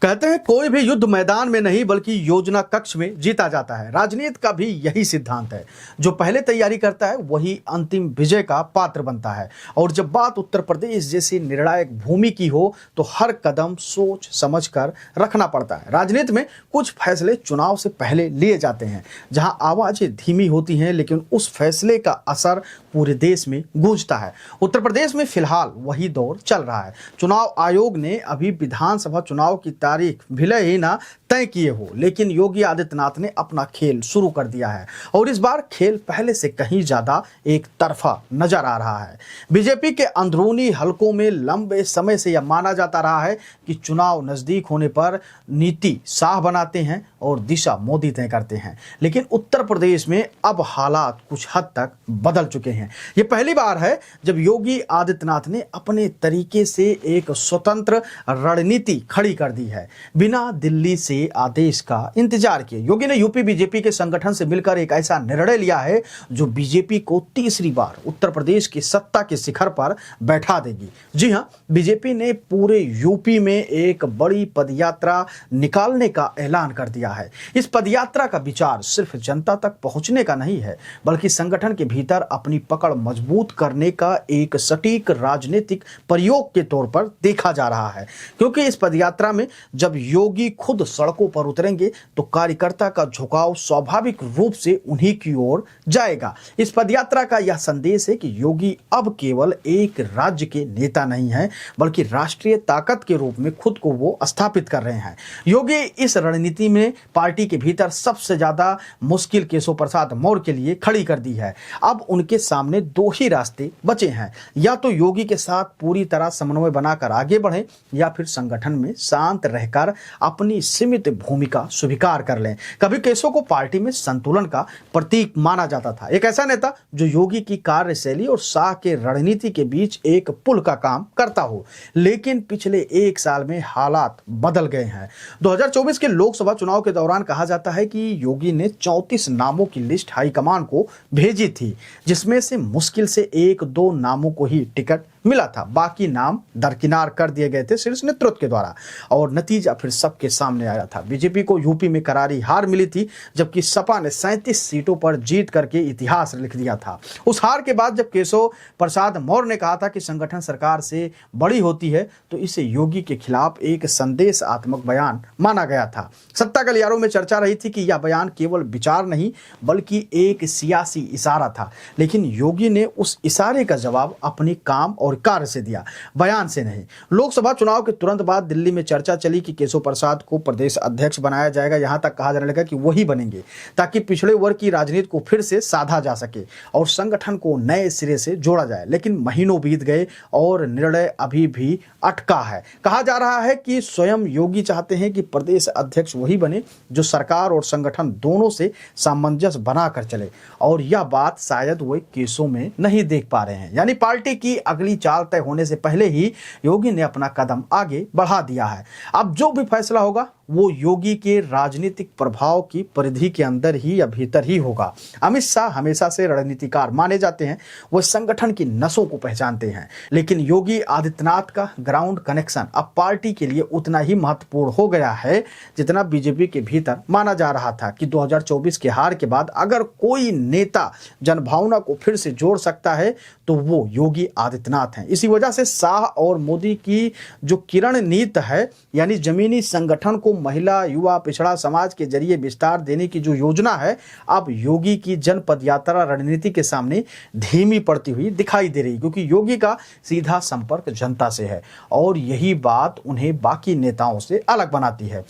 कहते हैं कोई भी युद्ध मैदान में नहीं बल्कि योजना कक्ष में जीता जाता है। राजनीति का भी यही सिद्धांत है। जो पहले तैयारी करता है वही अंतिम विजय का पात्र बनता है। और जब बात उत्तर प्रदेश जैसी निर्णायक भूमि की हो तो हर कदम सोच समझकर रखना पड़ता है। राजनीति में कुछ फैसले चुनाव से पहले लिए जाते हैं, जहां आवाजें धीमी होती हैं लेकिन उस फैसले का असर पूरे देश में गूंजता है। उत्तर प्रदेश में फिलहाल वही दौर चल रहा है। चुनाव आयोग ने अभी विधानसभा चुनाव की तारीख भले ही ना तय किए हो, लेकिन योगी आदित्यनाथ ने अपना खेल शुरू कर दिया है और इस बार खेल पहले से कहीं ज्यादा एक तरफा नजर आ रहा है। बीजेपी के अंदरूनी हलकों में लंबे समय से यह माना जाता रहा है कि चुनाव नजदीक होने पर नीति शाह बनाते हैं और दिशा मोदी तय करते हैं, लेकिन उत्तर प्रदेश में अब हालात कुछ हद तक बदल चुके हैं। यह पहली बार है जब योगी आदित्यनाथ ने अपने तरीके से एक स्वतंत्र रणनीति खड़ी कर दी है, बिना दिल्ली से आदेश का इंतजार किए। योगी ने यूपी बीजेपी के संगठन से मिलकर एक ऐसा निर्णय लिया है जो बीजेपी को तीसरी बार उत्तर प्रदेश की सत्ता के शिखर पर बैठा देगी। जी हां, बीजेपी ने पूरे यूपी में एक बड़ी पदयात्रा निकालने का ऐलान कर दिया है। इस पदयात्रा का विचार सिर्फ जनता तक पहुंचने का नहीं है, बल्कि संगठन के भीतर अपनी पकड़ मजबूत करने का एक सटीक राजनीतिक प्रयोग के तौर पर देखा जा रहा है। क्योंकि इस पदयात्रा में जब योगी खुद सड़कों पर उतरेंगे तो कार्यकर्ता का झुकाव स्वाभाविक रूप से उन्हीं की ओर जाएगा। इस पदयात्रा का यह संदेश है कि योगी अब केवल एक राज्य के नेता नहीं है, बल्कि राष्ट्रीय ताकत के रूप में खुद को वो स्थापित कर रहे हैं। योगी इस रणनीति में पार्टी के भीतर सबसे ज्यादा मुश्किल केशव प्रसाद मौर्य के लिए खड़ी कर दी है। अब उनके सामने दो ही रास्ते बचे हैं, या तो योगी के साथ पूरी तरह समन्वय बनाकर आगे बढ़े या फिर संगठन में शांत रहकर अपनी सीमित भूमिका स्वीकार कर लें। कभी केशव को पार्टी में संतुलन का प्रतीक माना जाता था, एक ऐसा नेता जो योगी की कार्यशैली और शाह के रणनीति के बीच एक पुल का काम करता हो। लेकिन पिछले एक साल में हालात बदल गए हैं। 2024 के लोकसभा चुनाव के दौरान कहा जाता है कि योगी ने 34 नामों की लिस्ट हाईकमान को भेजी थी, जिसमें से मुश्किल से एक दो नामों को ही टिकट मिला था। बाकी नाम दरकिनार कर दिए गए थे शीर्ष नेतृत्व के द्वारा और नतीजा फिर सबके सामने आया था। बीजेपी को यूपी में करारी हार मिली थी, जबकि सपा ने 37 सीटों पर जीत करके इतिहास लिख दिया था। उस हार के बाद जब केशव प्रसाद मौर्य ने कहा था कि संगठन सरकार से बड़ी होती है, तो इसे योगी के खिलाफ एक संदेशात्मक बयान माना गया था। सत्ता गलियारों में चर्चा रही थी कि यह बयान केवल विचार नहीं बल्कि एक सियासी इशारा था, लेकिन योगी ने उस इशारे का जवाब अपने काम और कार्य से दिया, बयान से नहीं। लोकसभा चुनाव के तुरंत बाद दिल्ली में चर्चा चली कि केशव प्रसाद को प्रदेश अध्यक्ष बनाया जाएगा। यहां तक कहा जाने लगा कि वही बनेंगे ताकि पिछड़े वर्ग की राजनीति को फिर से साधा जा सके और संगठन को नए सिरे से जोड़ा जाए। लेकिन महीनों बीत गए और निर्णय अभी भी अटका है। कहा जा रहा है कि स्वयं योगी चाहते हैं कि प्रदेश अध्यक्ष वही बने जो सरकार और संगठन दोनों से सामंजस्य बनाकर चले, और यह बात शायद वे केसों में नहीं देख पा रहे हैं। यानी पार्टी की अगली चाल तय होने से पहले ही योगी ने अपना कदम आगे बढ़ा दिया है। अब जो भी फैसला होगा वो योगी के राजनीतिक प्रभाव की परिधि के अंदर ही या भीतर ही होगा। अमित शाह हमेशा से रणनीतिकार माने जाते हैं, वो संगठन की नसों को पहचानते हैं, लेकिन योगी आदित्यनाथ का ग्राउंड कनेक्शन अब पार्टी के लिए उतना ही महत्वपूर्ण हो गया है जितना बीजेपी के भीतर माना जा रहा था कि 2024 के हार के बाद अगर कोई नेता जनभावना को फिर से जोड़ सकता है तो वो योगी आदित्यनाथ हैं। इसी वजह से शाह और मोदी की जो किरण नीति है, यानी जमीनी संगठन को महिला युवा पिछड़ा समाज के जरिए विस्तार देने की जो योजना है, अब योगी की जनपद यात्रा रणनीति के सामने धीमी पड़ती हुई दिखाई दे रही, क्योंकि योगी का सीधा संपर्क जनता से है और यही बात उन्हें बाकी नेताओं से अलग बनाती है।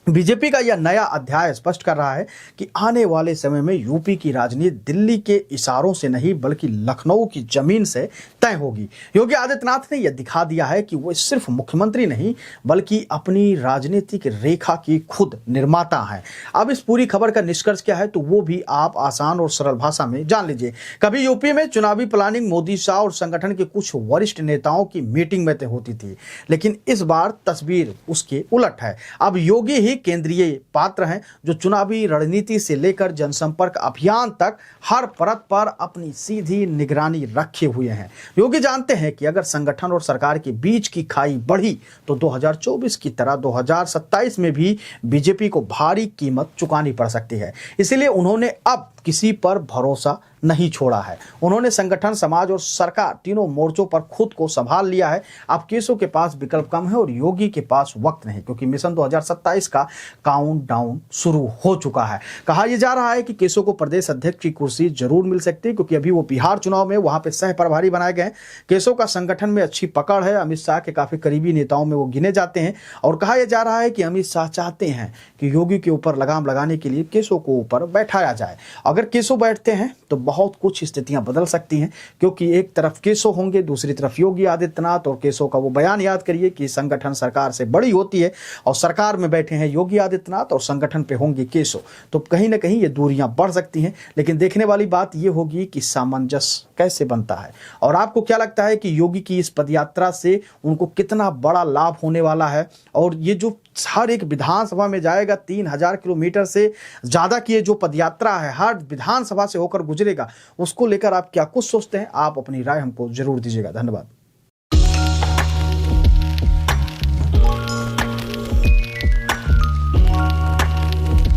बीजेपी का यह नया अध्याय स्पष्ट कर रहा है कि आने वाले समय में यूपी की राजनीति दिल्ली के इशारों से नहीं बल्कि लखनऊ की जमीन से तय होगी। योगी आदित्यनाथ ने यह दिखा दिया है कि वो सिर्फ मुख्यमंत्री नहीं बल्कि अपनी राजनीतिक रेखा की खुद निर्माता हैं। अब इस पूरी खबर का निष्कर्ष क्या है तो वो भी आप आसान और सरल भाषा में जान लीजिए। कभी यूपी में चुनावी प्लानिंग मोदी, शाह और संगठन के कुछ वरिष्ठ नेताओं की मीटिंग में तय होती थी, लेकिन इस बार तस्वीर उसके उलट है। अब योगी ही केंद्रीय पात्र हैं जो चुनावी रणनीति से लेकर जनसंपर्क अभियान तक हर परत पर अपनी सीधी निगरानी रखे हुए हैं। योगी जानते हैं कि अगर संगठन और सरकार के बीच की खाई बढ़ी तो 2024 की तरह 2027 में भी बीजेपी को भारी कीमत चुकानी पड़ सकती है। इसलिए उन्होंने अब किसी पर भरोसा नहीं छोड़ा है। उन्होंने संगठन, समाज और सरकार तीनों मोर्चों पर खुद को संभाल लिया है। अब केसो के पास विकल्प कम है और योगी के पास वक्त नहीं, क्योंकि मिशन 2027 का काउंटडाउन शुरू हो चुका है। कहा यह जा रहा है कि केसो को प्रदेश अध्यक्ष की कुर्सी जरूर मिल सकती है, क्योंकि अभी वो बिहार चुनाव में वहां पे सह प्रभारी बनाए गए हैं। केसो का संगठन में अच्छी पकड़ है, अमित शाह के काफी करीबी नेताओं में वो गिने जाते हैं। और कहा यह जा रहा है कि अमित शाह चाहते हैं कि योगी के ऊपर लगाम लगाने के लिए केसो को ऊपर बैठाया जाए। अगर केसो बैठते हैं तो बहुत कुछ स्थितियां बदल सकती हैं, क्योंकि एक तरफ केसो होंगे, दूसरी तरफ योगी आदित्यनाथ। और केसो का वो बयान याद करिए कि संगठन सरकार से बड़ी होती है, और सरकार में बैठे हैं योगी आदित्यनाथ और संगठन पे होंगे केसो। तो कहीं ना कहीं ये दूरियां बढ़ सकती हैं, लेकिन देखने वाली बात ये होगी कि सामंजस्य कैसे बनता है। और आपको क्या लगता है कि योगी की इस पदयात्रा से उनको कितना बड़ा लाभ होने वाला है? और ये जो हर एक विधानसभा में जाएगा, 3000 किलोमीटर से ज्यादा की ये जो पदयात्रा है, हर विधानसभा से होकर गुजरेगा, उसको लेकर आप क्या कुछ सोचते हैं? आप अपनी राय हमको जरूर दीजिएगा। धन्यवाद।